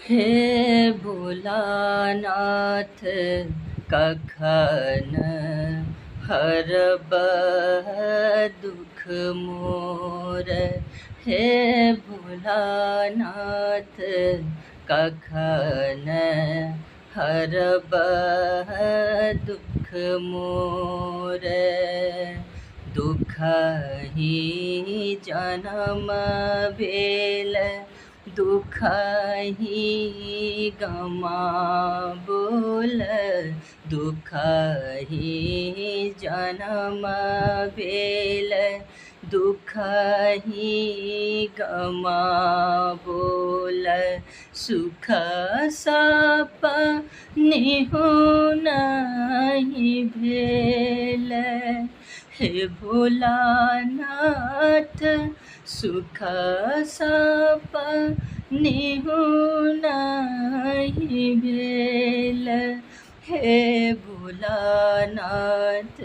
हे भोलानाथ कखन हरबह दुख मोर। हे भोलानाथ कखन हरबह दुख मोर। दुख ही जन्म भेल दुख ही गमाबोल। दुख ही जन्म भेल दुख ही गमाबोल। सुख सपने नहीं भेल। हे भोलानाथ सुख सपने नहीं भेल। हे भोलानाथ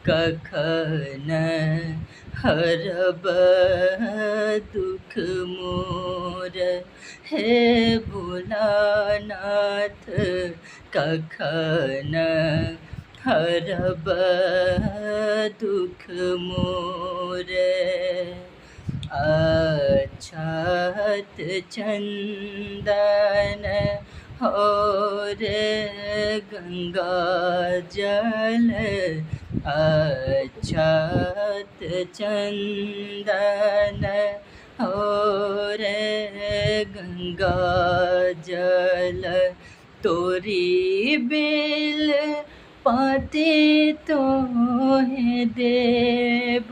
कखन हरबह दुख मोर। हे भोलानाथ कखन हरबह दुख मोर। अक्षत चंदन और गंगा जल। अक्षत चंदन और गंगा जल। तोरी बेल पाते तोहे देव।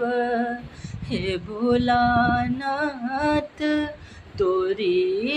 हे भोलानाथ तोरी